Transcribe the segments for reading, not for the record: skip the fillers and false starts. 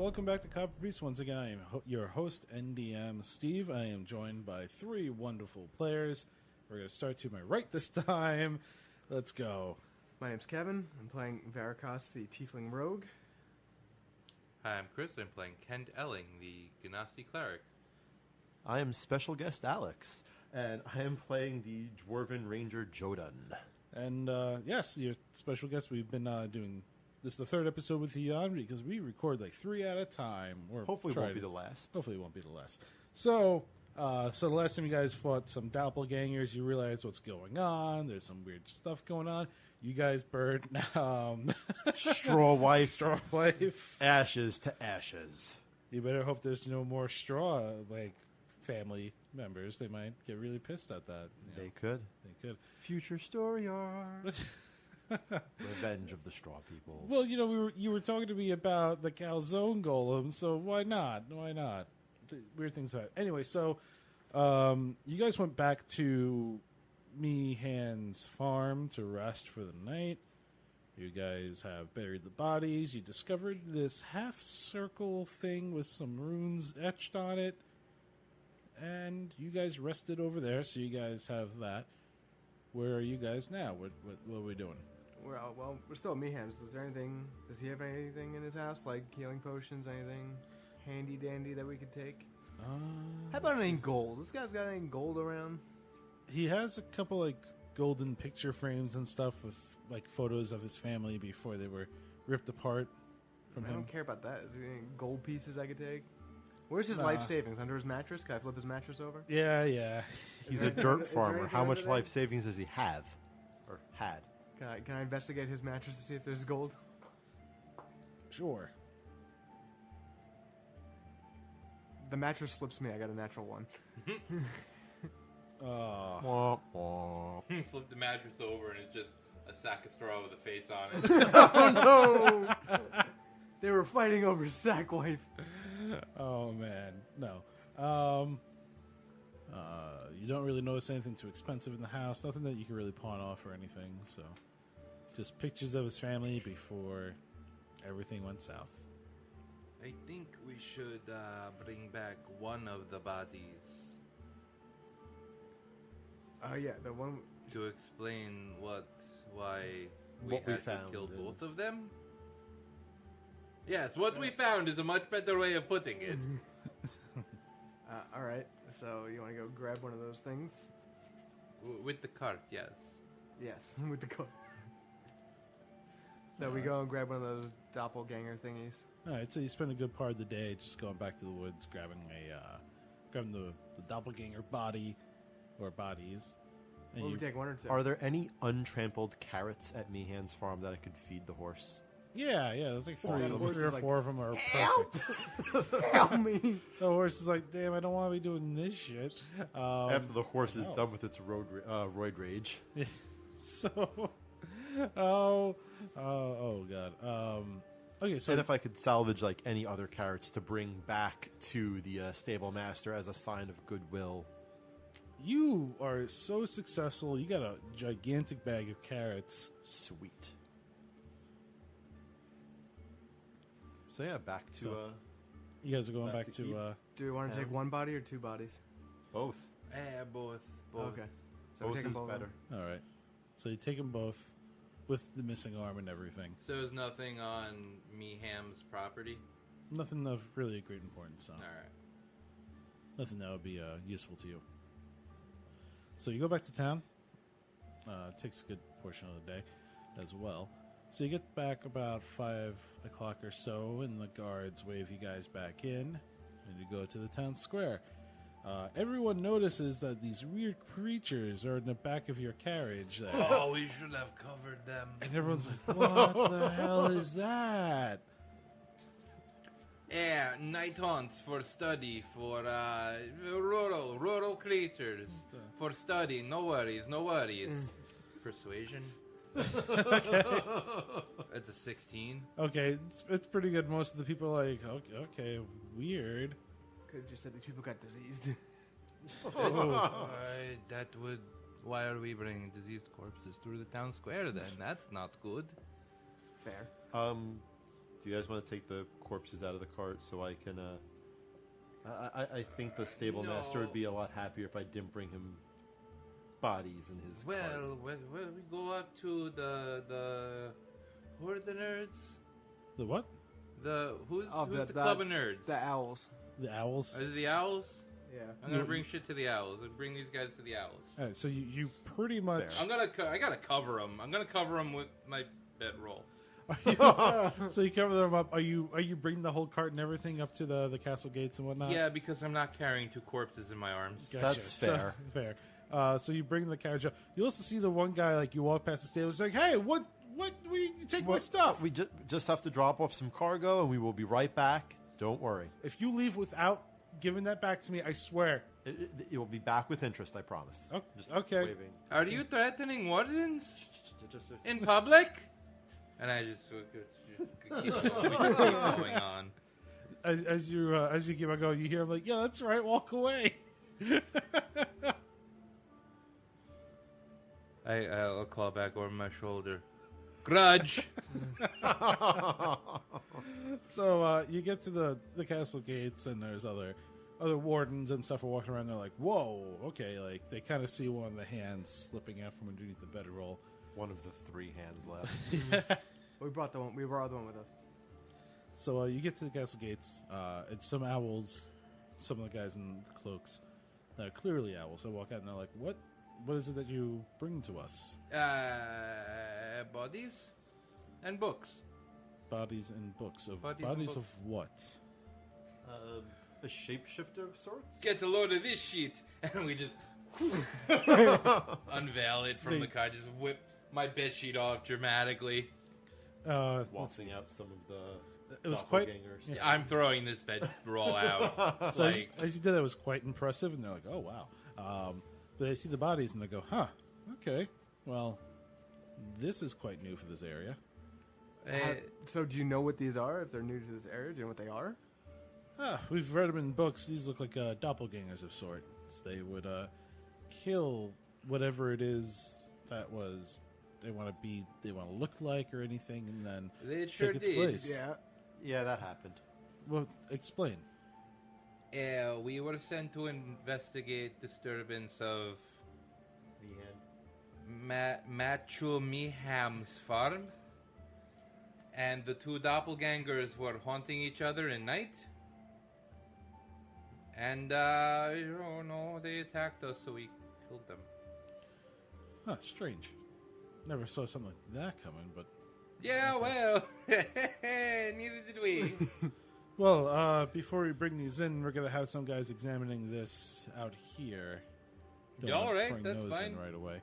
welcome back to Copper Beast. Once again, I am your host, NDM Steve. I am joined by three wonderful players. We're going to start to my right this time. Let's go. My name's Kevin. I'm playing Varicos, the Tiefling Rogue. Hi, I'm Chris. I'm playing Kind Eling, the Ganassi Cleric. I am special guest Alex, and I am playing the Dwarven Ranger Jodan. And yes, your special guest, we've been doing... This is the third episode with you on because we record like 3 at a time. Hopefully it won't be the last. Hopefully it won't be the last. So the last time you guys fought some doppelgangers, you realize what's going on. There's some weird stuff going on. You guys burned Straw wife. Straw wife. Ashes to ashes. You better hope there's no more straw like family members. They might get really pissed at that. They could. Future story arc. Revenge of the Straw People. Well, you were talking to me about the calzone golem, so why not? Weird things happen. Anyway, so you guys went back to Meehan's farm to rest for the night. You guys have buried the bodies. You discovered this half-circle thing with some runes etched on it, and you guys rested over there, so you guys have that. Where are you guys now? What are we doing? We're still at Meehan's. Does he have anything in his house, like healing potions, anything handy-dandy that we could take? How about any gold? This guy's got any gold around? He has a couple, like, golden picture frames and stuff with, like, photos of his family before they were ripped apart from him. I don't care about that. Is there any gold pieces I could take? Where's his life savings? Under his mattress? Can I flip his mattress over? Yeah. He's a dirt farmer. How much life savings does he have? Or had? Can I investigate his mattress to see if there's gold? Sure. The mattress flips me. I got a natural 1. Wah, wah. Flip the mattress over and it's just a sack of straw with a face on it. Oh no! They were fighting over sack wife. Oh man, no. You don't really notice anything too expensive in the house. Nothing that you can really pawn off or anything. So, just pictures of his family before everything went south. I think we should bring back one of the bodies. Yeah, the one... To explain why we What we had to found kill and- both of them? Yes, what we found is a much better way of putting it. Alright, so you want to go grab one of those things? With the cart, yes. Yes, with the coat. So we go and grab one of those doppelganger thingies. All right, so you spend a good part of the day just going back to the woods, grabbing the doppelganger body or bodies. And Well, we take 1 or 2. Are there any untrampled carrots at Meehan's farm that I could feed the horse? Yeah, there's like Awesome. three or Like, 4 of them are Help! perfect. Help me! The horse is like, damn, I don't want to be doing this shit. After the horse is no. done with its roid rage. So, oh god. Okay, so And if I could salvage like any other carrots to bring back to the stable master as a sign of goodwill. you are so successful. You got a gigantic bag of carrots. Sweet. So yeah, back to You guys are going back to to keep. Do we want to take 1 body or 2 bodies? both. Both. Okay. So Both we take them is both. better. all right. So you take them both with the missing arm and everything. So there's nothing on Meeham's property? Nothing of really great importance. So. Alright. Nothing that would be useful to you. So you go back to town. Takes a good portion of the day as well. So you get back about 5 o'clock or so, and the guards wave you guys back in, and you go to the town square. Everyone notices that these weird creatures are in the back of your carriage there. Oh, we should have covered them. And everyone's like, what the hell is that? Yeah, night haunts for study, for rural creatures. For study, no worries. Persuasion. It's a 16. Okay, it's pretty good. Most of the people are like, okay, weird. Could have just said these people got diseased. That would... Why are we bringing diseased corpses through the town square then? That's not good. Fair. Do you guys want to take the corpses out of the cart so I can? I think the stable master would be a lot happier if I didn't bring him bodies in his cart. Well, when we go up to the who are the nerds? The what? Who's the club of nerds? The owls. The owls? Are it the owls? Yeah. I'm gonna bring shit to the owls. I'm bring these guys to the owls. All right, so you pretty much... I gotta cover them. I'm gonna cover them with my bedroll. So you cover them up. Are you bringing the whole cart and everything up to the castle gates and whatnot? Yeah, because I'm not carrying 2 corpses in my arms. Gotcha. That's fair. Fair. So you bring the carriage up. You also see the one guy, like, you walk past the stable. It's like, hey, what, you take my stuff. We just have to drop off some cargo, and we will be right back. Don't worry. If you leave without giving that back to me, I swear. It will be back with interest, I promise. Oh, Just okay. waving. Are you threatening wardens Just in public? And I just keep going on. As you keep on going, you hear him like, yeah, that's right, walk away. I'll call back over my shoulder. Grudge. So you get to the castle gates, and there's other wardens and stuff are walking around. They're like, whoa, okay. Like, they kind of see one of the hands slipping out from underneath the bedroll. one of the 3 hands left. We brought the one with us. So you get to the castle gates. It's some owls, some of the guys in cloaks. They're clearly owls. They walk out and they're like, "What is it that you bring to us?" Bodies and books. Bodies and books of Bodies bodies and of what? A shapeshifter of sorts? Get a load of this shit, and we just unveil it from the car. Just whip my bed sheet off dramatically. Waltzing out some of the It was quite. doppelgangers. Yeah, I'm throwing this bed roll out. So as you did, it was quite impressive, and they're like, "Oh wow!" But they see the bodies and they go, "Huh? Okay. Well, this is quite new for this area." So do you know what these are? If they're new to this area, do you know what they are? We've read them in books. These look like doppelgangers of sorts. They would kill whatever it is that was they want to be, they want to look like, or anything, and then They sure take its did. place. Yeah, that happened. Well, explain. We were sent to investigate disturbance of Macho Miham's farm, and the 2 doppelgangers were haunting each other at night. And they attacked us, so we killed them. Huh? Strange. Never saw something like that coming, but Yeah, well, neither did we. well, before we bring these in, we're gonna have some guys examining this out here. Yeah, all right, bring that's those fine. in right away.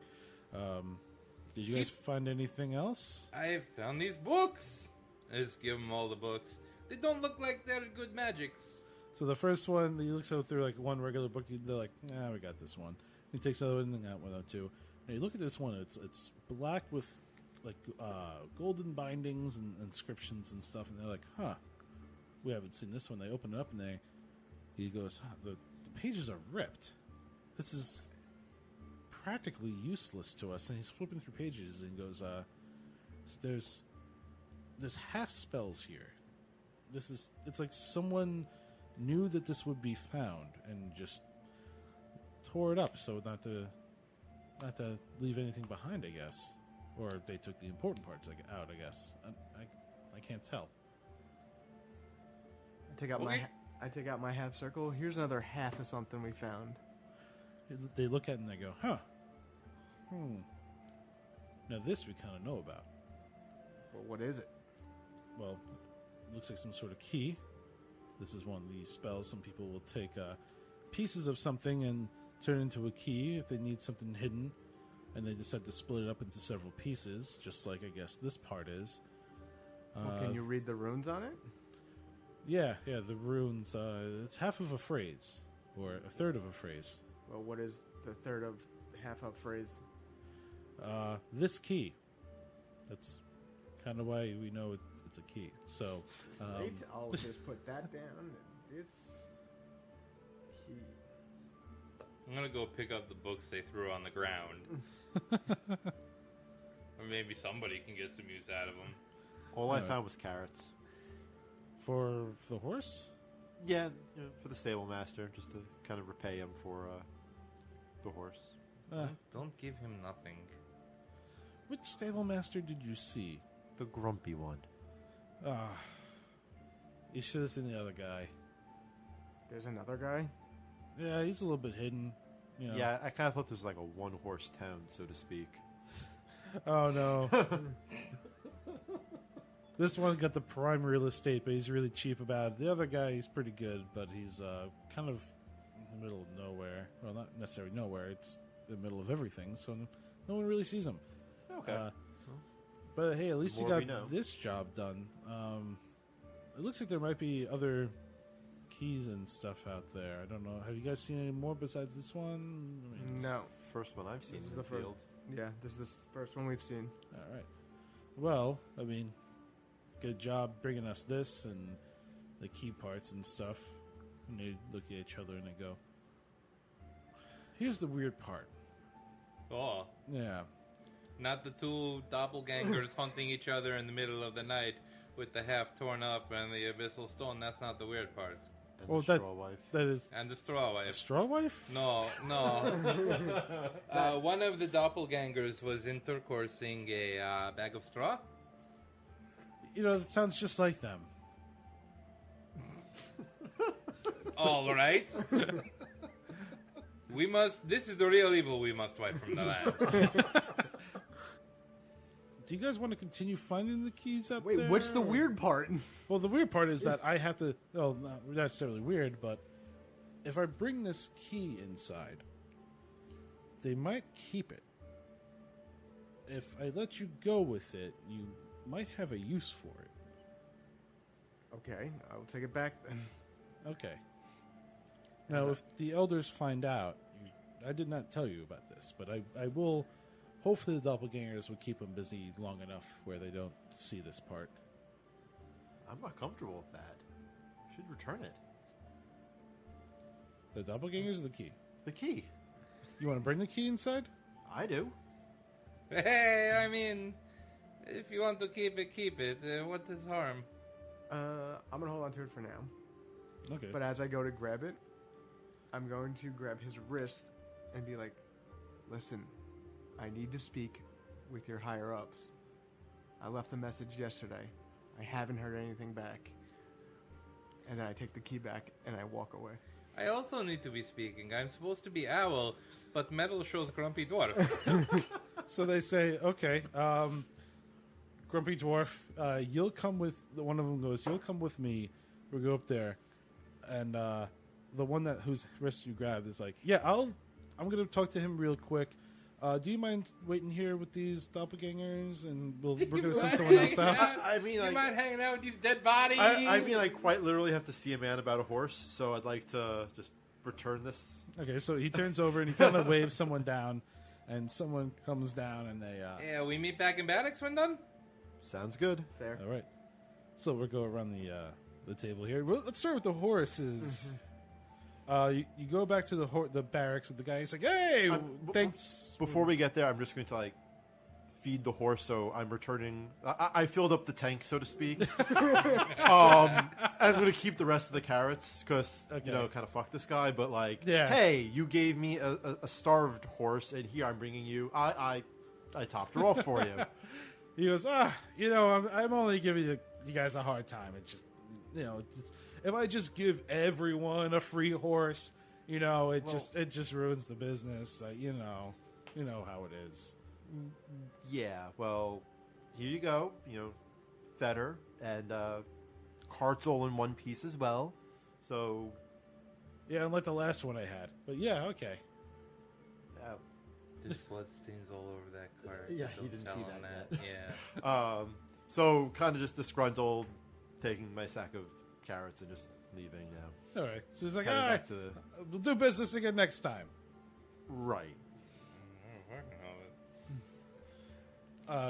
Did you guys find anything else? I found these books. I just give them all the books. They don't look like they're good magics. So the first one, you look through like one regular book. They're like, "Nah, we got this one." He takes another one and got one or two. And you look at this one; it's black with like golden bindings and inscriptions and stuff. And they're like, "Huh, we haven't seen this one." They open it up and he goes, the pages are ripped. This is practically useless to us." And he's flipping through pages and goes, "There's half spells here. It's like someone knew that this would be found and just tore it up so not to leave anything behind, I guess. Or they took the important parts out, I guess. I can't tell." I take out my half circle. Here's another half of something we found. They look at it and they go, "Huh. Now this we kind of know about." Well, what is it? Well, it looks like some sort of key. This is one of the spells. Some people will take pieces of something and turn it into a key if they need something hidden, and they decide to split it up into several pieces, just like I guess this part is. Well, can you read the runes on it? Yeah, the runes. It's half of a phrase, or a third of a phrase. Well, what is the third of half of phrase? This key. That's kind of why we know it's a key. So, Right, I'll just put that down. It's key. I'm gonna go pick up the books they threw on the ground. Or maybe somebody can get some use out of them. All I found was carrots. For the horse? Yeah, for the stable master, just to kind of repay him for the horse. Don't give him nothing. Which stable master did you see? The grumpy one. You should have seen the other guy. There's another guy? Yeah, he's a little bit hidden. You know. Yeah, I kind of thought this was like a one-horse town, so to speak. Oh, no. This one got the prime real estate, but he's really cheap about it. The other guy, he's pretty good, but he's kind of in the middle of nowhere. Well, not necessarily nowhere. It's in the middle of everything, so no one really sees him. Okay. But hey, at least you More we got know. this job done. It looks like there might be other keys and stuff out there. I don't know. Have you guys seen any more besides this one? I mean, No. First one I've seen This is in the the first. field. Yeah, this is the first one we've seen. All right. Well, I mean, good job bringing us this and the key parts and stuff. And they look at each other and they go, here's the weird part. Oh, Yeah. not the two doppelgangers hunting each other in the middle of the night with the half torn up and the abyssal stone. That's not the weird part. And Well, the straw wife. That is And the straw a wife. straw wife? No. One of the doppelgangers was intercoursing a bag of straw. You know, it sounds just like them. All right. This is the real evil we must wipe from the land. Do you guys want to continue finding the keys out Wait, there? what's the weird part? Well, the weird part is that I have to... Well, not necessarily weird, but if I bring this key inside, they might keep it. If I let you go with it, you might have a use for it. Okay, I'll take it back then. Okay. Now, if the elders find out, I did not tell you about this, but I will... Hopefully the doppelgangers will keep them busy long enough where they don't see this part. I'm not comfortable with that. Should return it. The doppelgangers or the key? The key. You want to bring the key inside? I do. Hey, I mean, if you want to keep it, keep it. What is harm? I'm gonna hold on to it for now. Okay. But as I go to grab it, I'm going to grab his wrist and be like, listen, I need to speak with your higher ups. I left a message yesterday. I haven't heard anything back. And then I take the key back and I walk away. I also need to be speaking. I'm supposed to be owl, but metal shows grumpy dwarf. So they say, okay, Grumpy Dwarf, you'll come with... One of them goes, you'll come with me. We'll go up there. And the one whose wrist you grabbed is like, yeah, I'm going to talk to him real quick. Do you mind waiting here with these doppelgangers? And we're going to send someone else out? I mean, You like, mind hanging out with these dead bodies? I mean, I quite literally have to see a man about a horse, so I'd like to just return this. Okay, so he turns over and he kind of waves someone down. And someone comes down and they... Yeah, we meet back in barracks when done? Sounds good. Fair. All right. So we'll go around the table here. Well, let's start with the horses. You go back to the barracks with the guy. He's like, "Hey, thanks." Before we get there, I'm just going to like feed the horse, so I'm returning. I filled up the tank, so to speak. I'm going to keep the rest of the carrots because Okay. kind of fuck this guy. But like, Yeah. hey, you gave me a starved horse, and here I'm bringing you. I topped her off for you. He goes, I'm only giving you guys a hard time. It's just, if I just give everyone a free horse, it just ruins the business. You know how it is. Yeah. Well, here you go. Fed her and cart's all in one piece as well. So Yeah, unlike the last one I had. But yeah, okay. There's bloodstains all over that cart. Yeah, Don't he didn't tell see him that Yeah. So kind of just disgruntled, taking my sack of carrots and just leaving now. All right. So he's like, Heading all right, back to we'll do business again next time. right.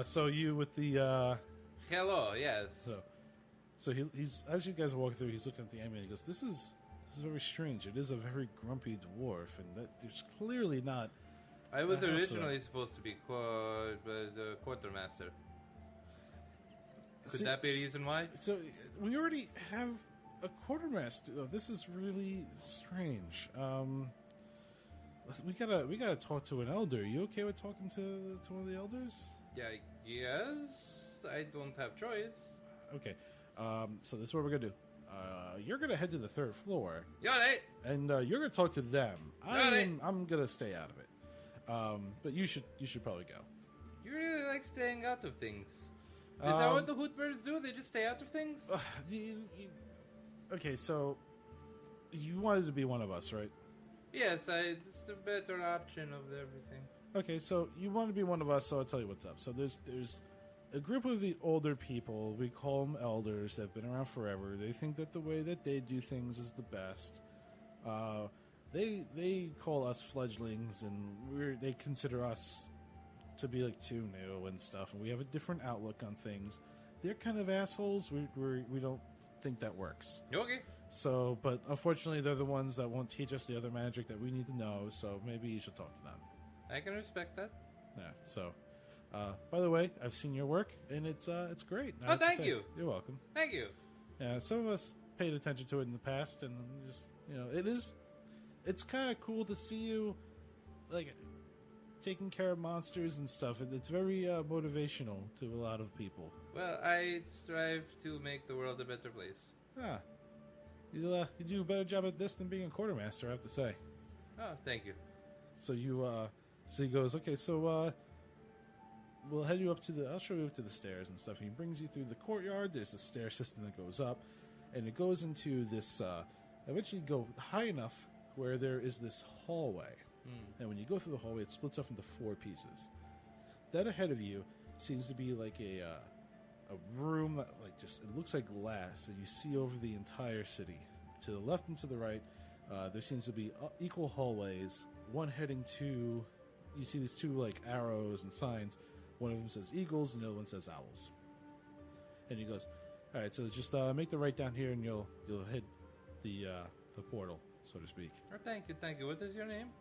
So you with the... Hello, yes. So he's as you guys walk through, he's looking at the amulet. He goes, "This is very strange. It is a very grumpy dwarf, and that there's clearly not." I was Also- originally supposed to be the quartermaster. Could that be a reason why? So we already have a quartermaster. Oh, this is really strange. We gotta talk to an elder. You okay with talking to one of the elders? Yeah, yes. I don't have choice. Okay. So this is what we're gonna do. You're gonna head to the third floor, Alright. and you're gonna talk to them. I'm gonna stay out of it. But you should probably go. You really like staying out of things. Is that what the hoot birds do? They just stay out of things? Okay, so you wanted to be one of us, right? Yes, it's a better option of everything. Okay, so you want to be one of us, so I'll tell you what's up. So there's a group of the older people. We call them elders. They've been around forever. They think that the way that they do things is the best. They call us fledglings, and they consider us to be like too new and stuff. And we have a different outlook on things. They're kind of assholes. We don't think that works. Okay. So, but unfortunately, they're the ones that won't teach us the other magic that we need to know. So maybe you should talk to them. I can respect that. Yeah. So, by the way, I've seen your work, and it's great. I Oh, have to thank say. you. You're welcome. Thank you. Yeah, some of us paid attention to it in the past, and just it's kind of cool to see you like taking care of monsters and stuff. It's very motivational to a lot of people. Well, I strive to make the world a better place. Ah, you do a better job at this than being a quartermaster, I have to say. Oh, thank you. So so he goes, okay, so we'll head you up I'll show you up to the stairs and stuff. He brings you through the courtyard. There's a stair system that goes up, and it goes into this. Eventually, go high enough where there is this hallway, and when you go through the hallway, it splits up into 4 pieces. That ahead of you seems to be like a room that it looks like glass, and you see over the entire city. To the left and to the right, there seems to be equal hallways. One heading to, you see these 2 like arrows and signs. One of them says eagles, and the other one says owls. And he goes, "All right, so just make the right down here, and you'll hit the portal, so to speak." Oh, thank you, thank you. What is your name?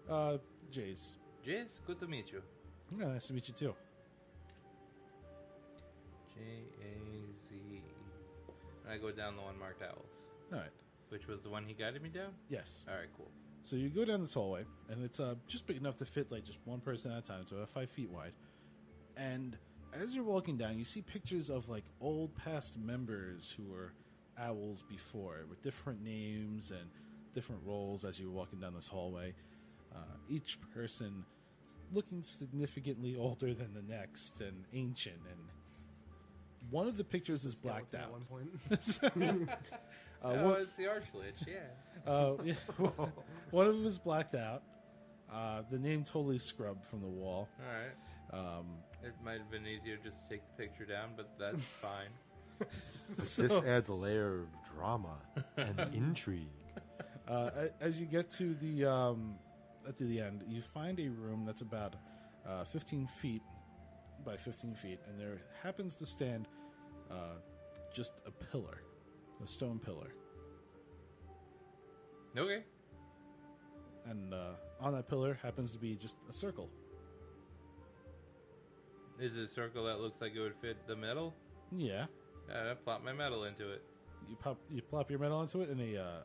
Jace. Jace, good to meet you. Yeah, nice to meet you too. J-A-Z-E. And I go down the one marked owls. All right. Which was the one he guided me down? Yes. All right, cool. So you go down this hallway, and it's just big enough to fit like just one person at a time, so about 5 feet wide. And as you're walking down, you see pictures of like old past members who were owls before, with different names and different roles as you're walking down this hallway. Each person looking significantly older than the next and ancient. And one of the pictures is blacked At out. one point. It's the Archlich, yeah. Yeah. One of them is blacked out. The name totally scrubbed from the wall. All right. It might have been easier just to take the picture down, but that's fine. This adds a layer of drama and intrigue. As you get to the end, you find a room that's about 15 feet by 15 feet, and there happens to stand just a pillar, a stone pillar. Okay. And on that pillar happens to be just a circle. Is it a circle that looks like it would fit the metal? Yeah. Yeah, I plop my metal into it. You plop your metal into it, and a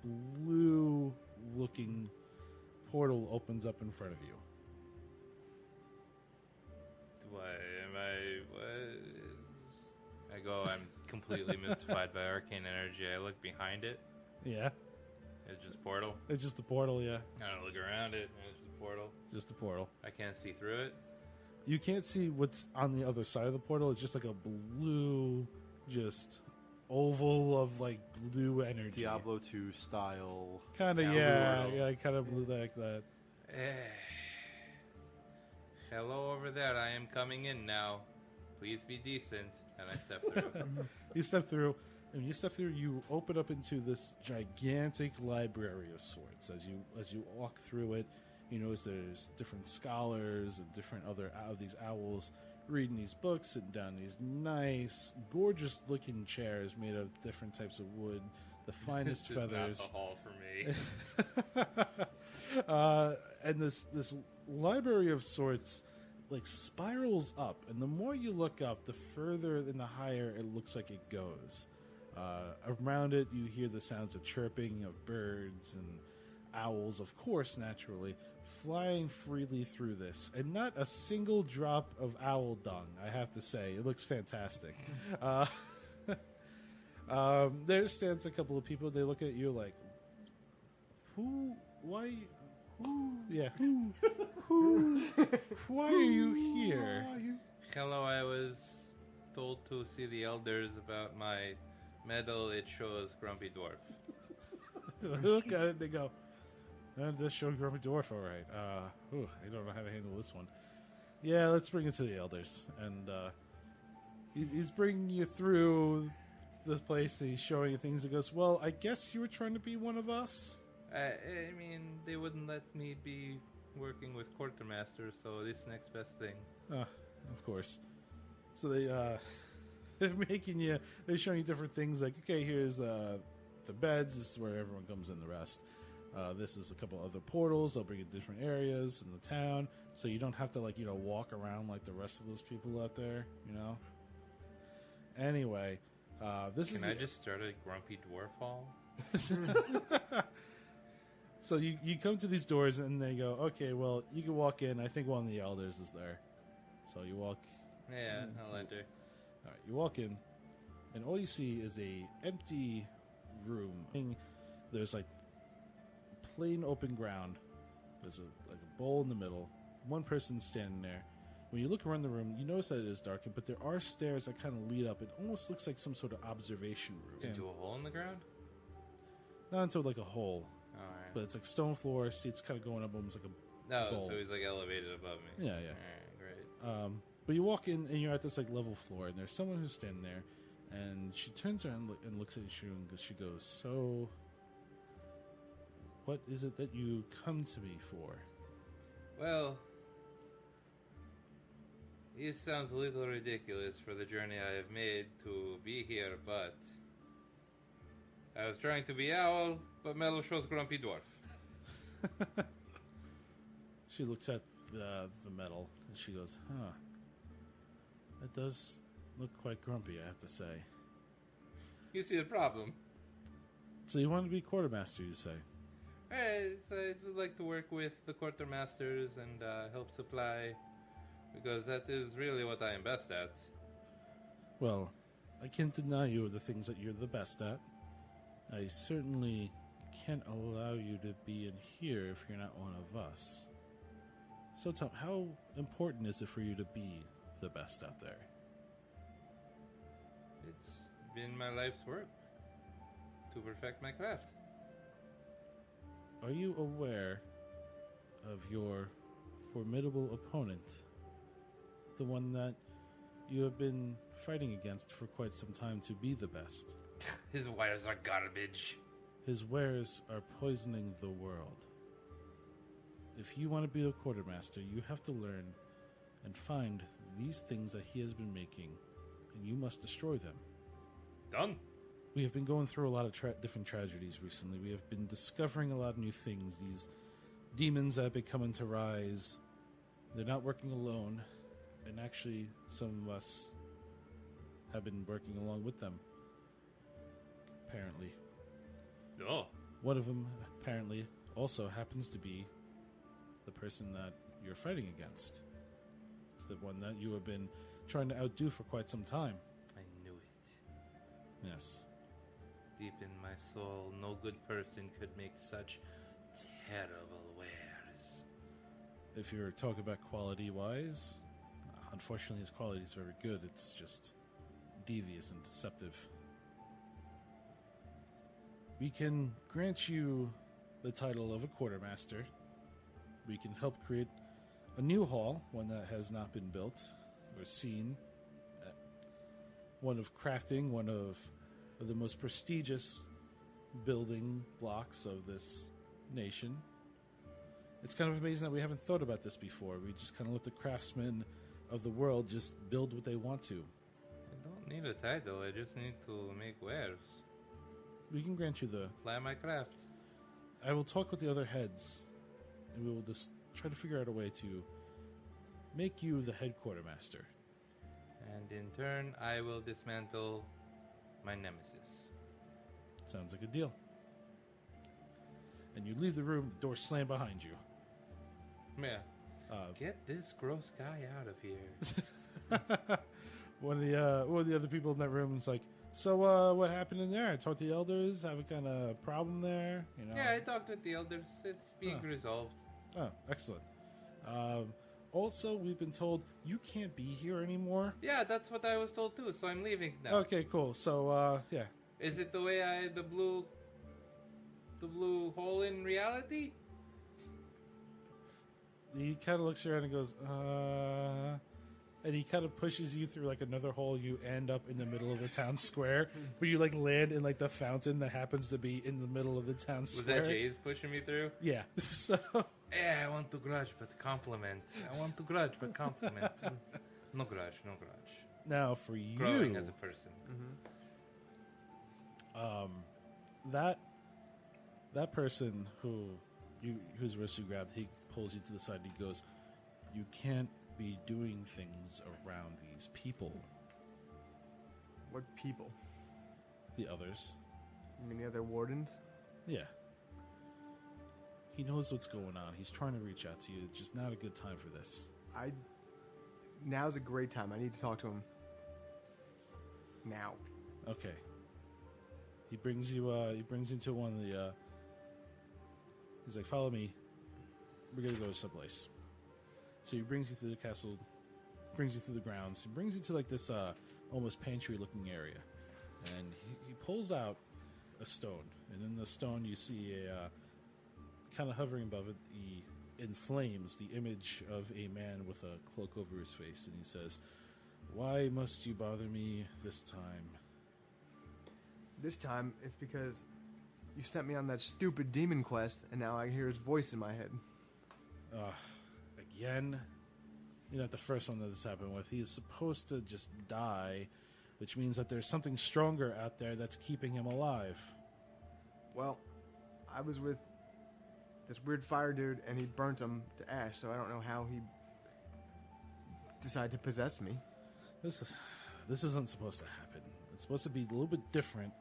blue-looking portal opens up in front of you. I go, I'm completely mystified by arcane energy. I look behind it. Yeah. It's just portal. It's just a portal, yeah. I look around it, and it's just a portal. Just a portal. I can't see through it. You can't see what's on the other side of the portal. It's just like a blue, just oval of like blue energy. Diablo 2 style. Kind of, yeah, kind of blue like that. Hello over there. I am coming in now. Please be decent. And I step through. You step through, and when you step through, you open up into this gigantic library of sorts. As you walk through it, you notice there's different scholars and different other of these owls reading these books, sitting down in these nice, gorgeous-looking chairs made of different types of wood, the finest this feathers. Is not the hall for me. And this library of sorts like spirals up, and the more you look up, the further and the higher it looks like it goes. Around it, you hear the sounds of chirping of birds and owls, of course, naturally, flying freely through this, and not a single drop of owl dung, I have to say. It looks fantastic. There stands a couple of people. They look at you like, who, why, who, yeah, who, why are you here? Hello, I was told to see the elders about my medal. It shows Grumpy Dwarf. They look at it and they go, this shows Grumpy Dwarf, all right. I don't know how to handle this one. Yeah, let's bring it to the elders. And he's bringing you through this place, and he's showing you things. He goes, well, I guess you were trying to be one of us? I mean, they wouldn't let me be working with quartermaster, so this next best thing. Of course. So they're making you, they're showing you different things, like, okay, here's the beds, this is where everyone comes in the rest. This is a couple other portals. They'll bring you to different areas in the town, so you don't have to, like, walk around like the rest of those people out there, Anyway, this is... Can I just start a Grumpy Dwarf hall? So you come to these doors, and they go, okay, well, you can walk in. I think one of the elders is there. So you walk... Yeah, I'll enter. All right, you walk in, and all you see is a empty room. There's, like, plain open ground. There's a bowl in the middle. One person's standing there. When you look around the room, you notice that it is darkened, but there are stairs that kind of lead up. It almost looks like some sort of observation room. Into a hole in the ground? Not into, like, a hole. Alright. But it's like stone floor, seats kind of going up almost like a No, bowl. so he's like elevated above me. Yeah. Alright, great. But you walk in, and you're at this, like, level floor, and there's someone who's standing there, and she turns around and looks at you, and she goes, so, what is it that you come to me for? Well, it sounds a little ridiculous for the journey I have made to be here, but I was trying to be owl, but Metal shows Grumpy Dwarf. She looks at the metal, and she goes, huh, that does look quite grumpy, I have to say. You see the problem? So you want to be quartermaster, you say? So I'd like to work with the quartermasters and help supply, because that is really what I am best at. Well, I can't deny you of the things that you're the best at. I certainly can't allow you to be in here if you're not one of us. So, Tom, how important is it for you to be the best out there? It's been my life's work to perfect my craft. Are you aware of your formidable opponent? The one that you have been fighting against for quite some time to be the best. His wires are garbage. His wares are poisoning the world. If you want to be a quartermaster, you have to learn and find these things that he has been making, and you must destroy them. Done. We have been going through a lot of different tragedies recently. We have been discovering a lot of new things. These demons that have been coming to rise. They're not working alone. And actually, some of us have been working along with them. Apparently. Oh. One of them, apparently, also happens to be the person that you're fighting against. The one that you have been trying to outdo for quite some time. I knew it. Yes. Deep in my soul, no good person could make such terrible wares. If you're talking about quality-wise, unfortunately his quality is very good. It's just devious and deceptive. We can grant you the title of a quartermaster. We can help create a new hall, one that has not been built or seen. One of crafting, one of the most prestigious building blocks of this nation. It's kind of amazing that we haven't thought about this before. We just kind of let the craftsmen of the world just build what they want to. I don't need a title, I just need to make wares. We can grant you the... Fly my craft. I will talk with the other heads, and we will just try to figure out a way to make you the head quartermaster. And in turn, I will dismantle my nemesis. Sounds like a deal. And you leave the room, the door slammed behind you. Yeah. Get this gross guy out of here. One of the other people in that room is like, so what happened in there? I talked to the elders, have a kind of problem there, you know? Yeah, I talked with the elders. It's being resolved. Oh, excellent. Also, we've been told you can't be here anymore. Yeah, that's what I was told too, so I'm leaving now. Okay, cool. So, yeah. Is it the way the blue hole in reality? He kind of looks around and goes, and he kind of pushes you through like another hole. You end up in the middle of the town square, where you like land in like the fountain that happens to be in the middle of the town square. Was that Jay's pushing me through? Yeah. So. Yeah, I want to grudge but compliment. I want to grudge but compliment. No grudge, no grudge. Now for you, Growing as a person. that person whose wrist you grabbed, he pulls you to the side. And he goes, "You can't be doing things around these people." What people? The others. You mean the other wardens? Yeah. He knows what's going on. He's trying to reach out to you. It's just not a good time for this. Now's a great time. I need to talk to him. Now. Okay. He brings you to one of the he's like, "Follow me. We're gonna go someplace." So he brings you through the castle, brings you through the grounds, he brings you to like this almost pantry looking area. And he pulls out a stone, and in the stone you see a kind of hovering above it, in flames, the image of a man with a cloak over his face, and he says, "Why must you bother me this time?" This time, it's because you sent me on that stupid demon quest, and now I hear his voice in my head. Again? You're not the first one that this happened with. He's supposed to just die, which means that there's something stronger out there that's keeping him alive. Well, I was with this weird fire dude, and he burnt him to ash, so I don't know how he decided to possess me. This isn't supposed to happen. It's supposed to be a little bit different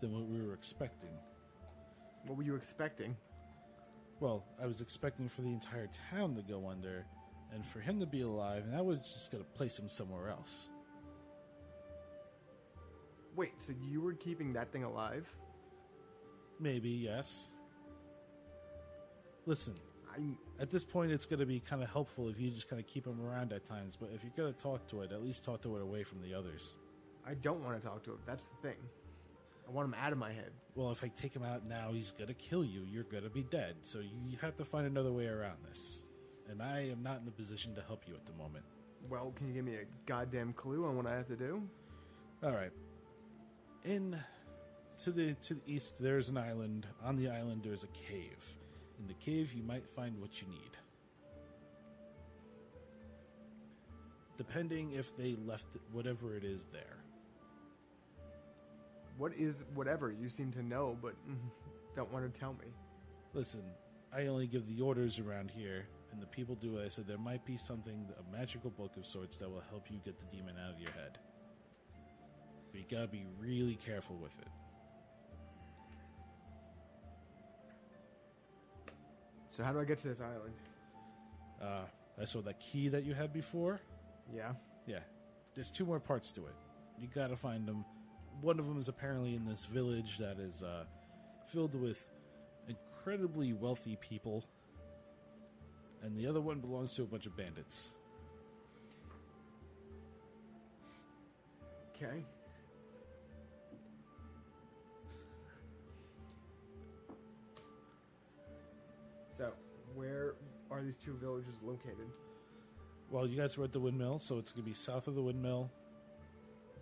than what we were expecting. What were you expecting? Well, I was expecting for the entire town to go under, and for him to be alive, and I was just going to place him somewhere else. Wait, so you were keeping that thing alive? Maybe, yes. Listen, at this point it's going to be kind of helpful if you just kind of keep him around at times, but if you're going to talk to it, at least talk to it away from the others. I don't want to talk to him. That's the thing. I want him out of my head. Well, if I take him out now, he's going to kill you. You're going to be dead. So you have to find another way around this. And I am not in the position to help you at the moment. Well, can you give me a goddamn clue on what I have to do? All right. To the east, there's an island. On the island, there's a cave. In the cave, you might find what you need. Depending if they left whatever it is there. What is whatever? You seem to know, but don't want to tell me. Listen, I only give the orders around here, and the people do what I said. There might be something, a magical book of sorts, that will help you get the demon out of your head. But you gotta be really careful with it. So how do I get to this island? I saw that key that you had before. Yeah. Yeah. There's 2 more parts to it. You gotta find them. One of them is apparently in this village that is filled with incredibly wealthy people. And the other one belongs to a bunch of bandits. Okay. So, where are these 2 villages located? Well, you guys were at the windmill, so it's going to be south of the windmill.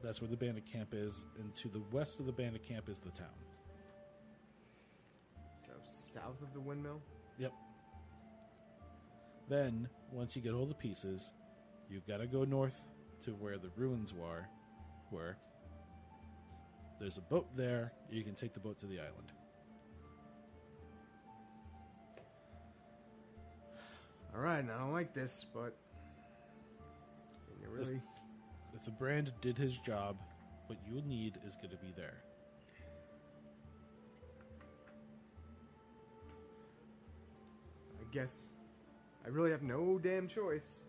That's where the bandit camp is. And to the west of the bandit camp is the town. So, south of the windmill? Yep. Then, once you get all the pieces, you've got to go north to where the ruins were. There's a boat there. You can take the boat to the island. Alright, I don't like this, but If the brand did his job, what you'll need is going to be there. I guess I really have no damn choice.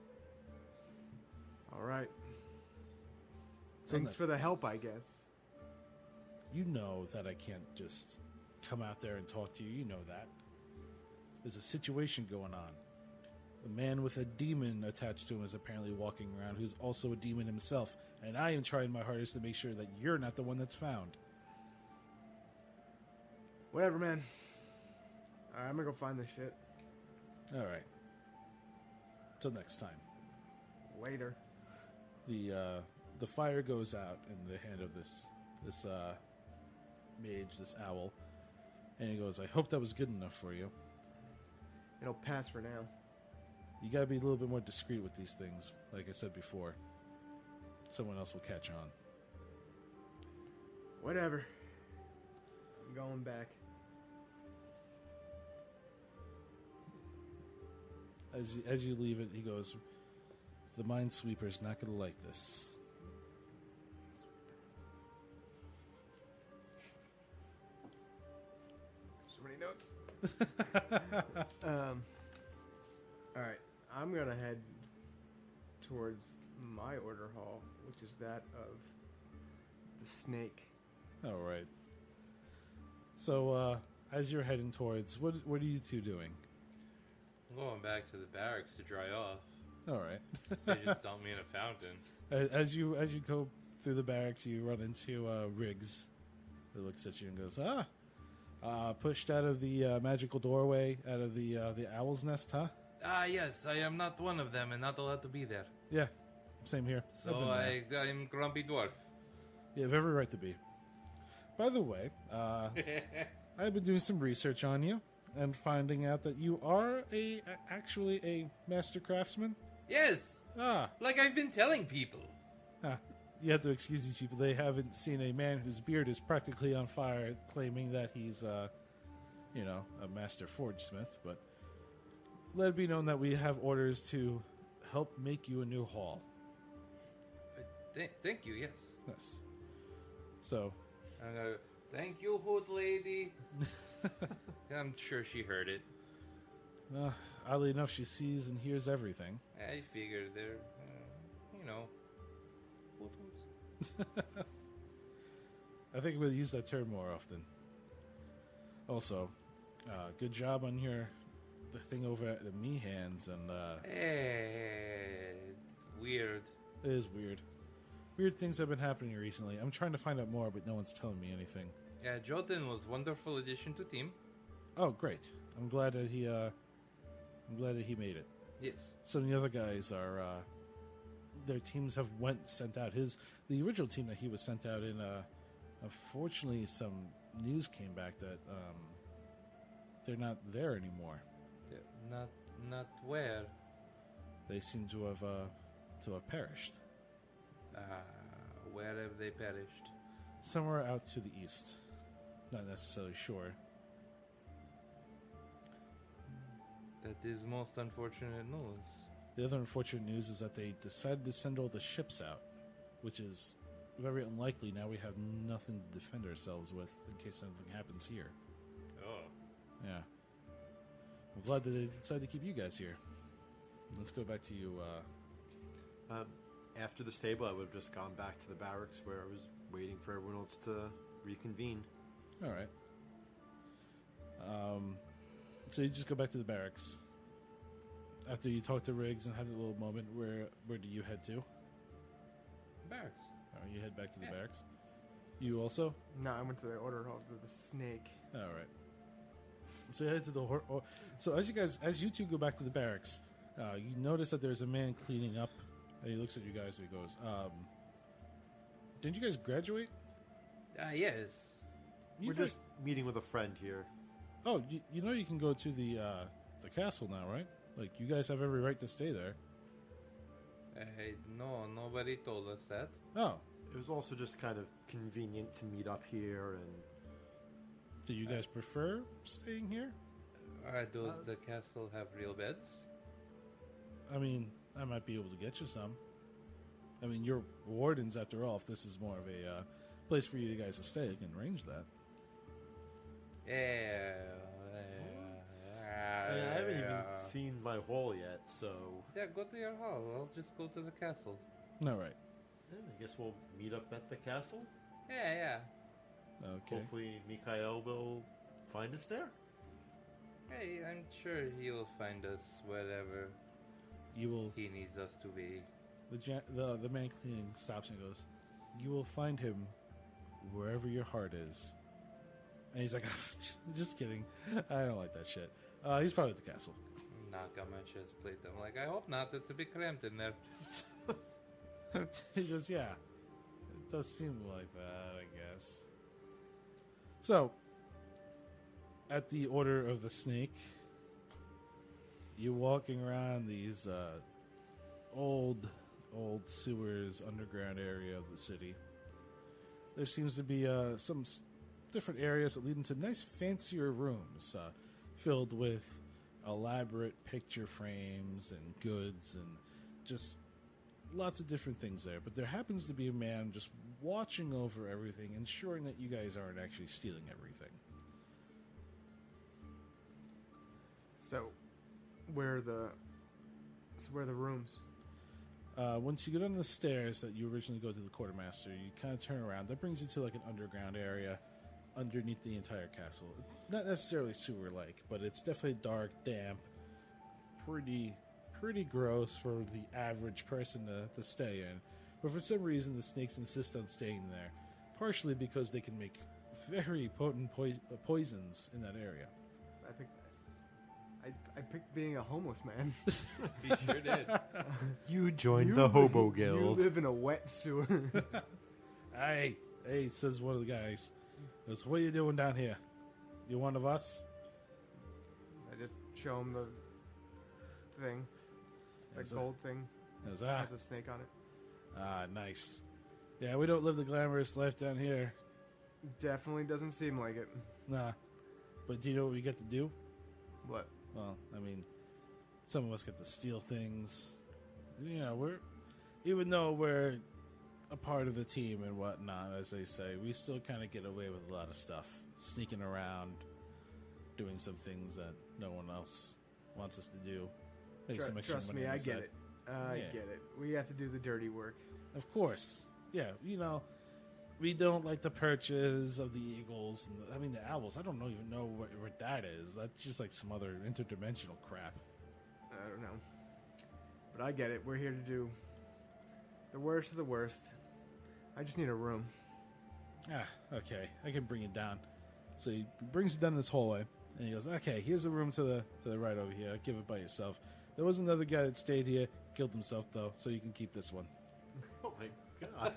All right. So Thanks for the help, I guess. You know that I can't just come out there and talk to you. You know that. There's a situation going on. A man with a demon attached to him is apparently walking around who's also a demon himself. And I am trying my hardest to make sure that you're not the one that's found. Whatever, man. All right, I'm gonna go find this shit. All right. Till next time. Later. The fire goes out in the hand of this mage, this owl, and he goes, "I hope that was good enough for you. It'll pass for now. You gotta be a little bit more discreet with these things. Like I said before, someone else will catch on." Whatever. I'm going back. As you leave it, he goes, "The Minesweeper's not gonna like this." So many notes. All right, I'm gonna head towards my order hall, which is that of the snake. All right. So, as you're heading towards, what are you two doing? I'm going back to the barracks to dry off. All right. They just dumped me in a fountain. As you go through the barracks, you run into Riggs, who looks at you and goes, pushed out of the magical doorway, out of the owl's nest, huh? Ah, yes, I am not one of them and not allowed to be there. Yeah, same here. So I've been there. I'm Grumpy Dwarf. You have every right to be. By the way, I've been doing some research on you and finding out that you are actually a master craftsman. Yes, Ah, like I've been telling people. you have to excuse these people. They haven't seen a man whose beard is practically on fire claiming that he's, a master forgesmith. But let it be known that we have orders to help make you a new hall. Thank you, yes. Yes. So, I'm gonna, thank you, Hood Lady. I'm sure she heard it. oddly enough, she sees and hears everything. I figured they're, I think we'll use that term more often. Also, good job on the thing over at the Mehans, and it's weird. it is weird. Weird things have been happening recently. I'm trying to find out more, but no one's telling me anything. Yeah, Jotun was wonderful addition to team. Oh, great! I'm glad that he made it. Yes. Some of the other guys are. Their teams have sent out the original team that he was sent out in. Unfortunately, some news came back that they're not there anymore. Not where. They seem to have perished. Where have they perished? Somewhere out to the east. Not necessarily sure. That is most unfortunate news. The other unfortunate news is that they decided to send all the ships out, which is very unlikely. Now we have nothing to defend ourselves with in case something happens here. Oh. Yeah. I'm glad that they decided to keep you guys here. Let's go back to you. After the stable, I would have just gone back to the barracks where I was waiting for everyone else to reconvene. All right. So you just go back to the barracks. After you talk to Riggs and had a little moment, where do you head to? Barracks. All right, you head back to the barracks. You also? No, I went to the order hall to the snake. All right. So you head to the so as you two go back to the barracks, you notice that there's a man cleaning up, and he looks at you guys and he goes, "Didn't you guys graduate?" Yes. We're just meeting with a friend here. Oh, you know you can go to the castle now, right? Like, you guys have every right to stay there. No, nobody told us that. Oh, It was also just kind of convenient to meet up here, and do you guys prefer staying here? Does the castle have real beds? I mean, I might be able to get you some. I mean, you're wardens after all. If this is more of a place for you guys to stay, you can arrange that. I haven't even seen my hall yet, so Yeah, go to your hall. I'll just go to the castle. All right. I guess we'll meet up at the castle. Yeah. Okay. Hopefully, Mikhail will find us there. Hey, I'm sure he will find us wherever You will. he needs us to be. The man cleaning stops and goes, "You will find him wherever your heart is." And he's like, "Just kidding. I don't like that shit." He's probably at the castle. Knock on my chest plate. I'm like, I hope not. It's a bit cramped in there. He goes, "Yeah, it does seem like that, I guess." So, at the order of the snake, you're walking around these old sewers, underground area of the city. There seems to be some different areas that lead into nice, fancier rooms filled with elaborate picture frames and goods and just lots of different things there. But there happens to be a man just watching over everything, ensuring that you guys aren't actually stealing everything. So, where are the rooms? Once you go down the stairs that you originally go to the quartermaster, you kind of turn around. That brings you to like an underground area underneath the entire castle. Not necessarily sewer-like, but it's definitely dark, damp, pretty gross for the average person to stay in. But for some reason, the snakes insist on staying there, partially because they can make very potent poisons in that area. I picked being a homeless man. He sure did. You joined the Hobo Guild. You live in a wet sewer. Hey, says one of the guys. Goes, "What are you doing down here? You one of us?" I just show him the thing, the gold thing. Goes, Has a snake on it. Nice. Yeah, we don't live the glamorous life down here. Definitely doesn't seem like it. Nah. But do you know what we get to do? What? Well, I mean, some of us get to steal things. You know, even though we're a part of the team and whatnot, as they say, we still kind of get away with a lot of stuff. Sneaking around, doing some things that no one else wants us to do. Make some extra Trust money me, on I the get side. it. I get it. We have to do the dirty work. Of course. Yeah, you know, we don't like the perches of the eagles. And the owls. I don't even know what that is. That's just like some other interdimensional crap. I don't know. But I get it. We're here to do the worst of the worst. I just need a room. Okay. I can bring it down. So he brings it down this hallway. And he goes, "Okay, here's a room to the right over here. Give it by yourself. There was another guy that stayed here. Killed himself, though, so you can keep this one." Oh my god.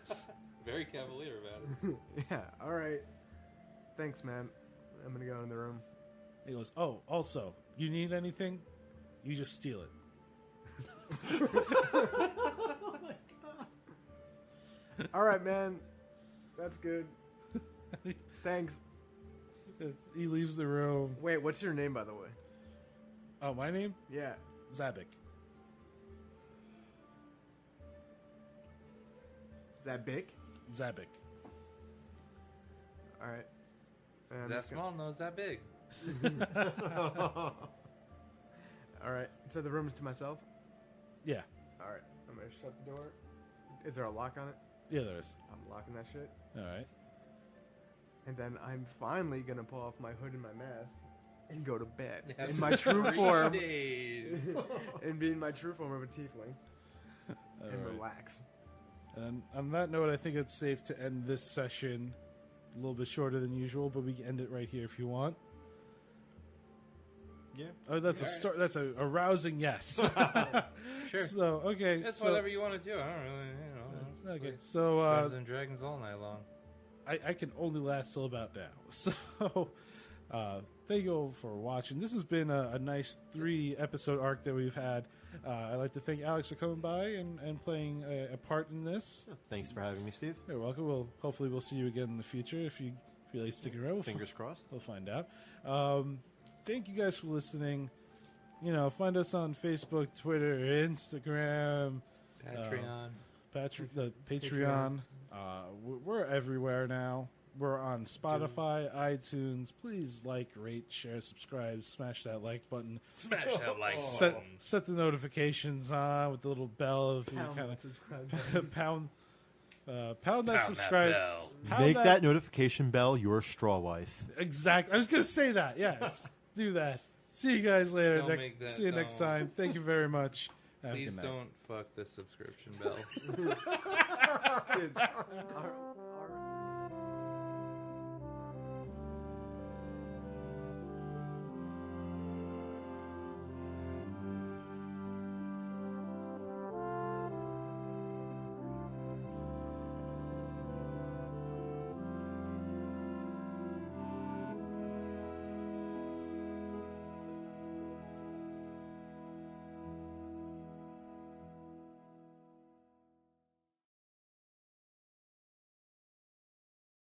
Very cavalier about it. Yeah, alright. Thanks, man. I'm gonna go in the room. He goes, "Oh, also, you need anything? You just steal it." Oh my god. Alright, man. That's good. Thanks. He leaves the room. Wait, what's your name, by the way? Oh, my name? Yeah. Zabik. Is that big? Zabik. Alright. That small, no, is that big? Alright, so the room is to myself? Yeah. Alright, I'm gonna shut the door. Is there a lock on it? Yeah, there is. I'm locking that shit. All right. And then I'm finally gonna pull off my hood and my mask and go to bed Yes. in my true form. Days. And be in my true form of a tiefling All and right. relax. And on that note, I think it's safe to end this session a little bit shorter than usual, but we can end it right here if you want. Yeah. Oh, that's a start. That's a rousing yes. Sure. So okay, It's so, whatever you want to do. I don't really, Okay, so Dungeons and Dragons all night long. I can only last till about now. So thank you all for watching. This has been a nice 3-episode arc that we've had. I'd like to thank Alex for coming by and playing a part in this. Thanks for having me, Steve. You're welcome. Hopefully we'll see you again in the future. If you like sticking around, Fingers crossed. we'll find out. Thank you guys for listening. You know, find us on Facebook, Twitter, Instagram, Patreon. the Patreon. We're everywhere now. We're on Spotify, iTunes. Please like, rate, share, subscribe, smash that like button. Smash that like button. Set the notifications on with the little bell if you kind of pound that subscribe. bell. Make that notification bell your straw wife. Exactly. I was going to say that. Yes. Do that. See you guys later. Don't make that, See you next time. Thank you very much. Have a Please good night. don't fuck the subscription bell. Dude,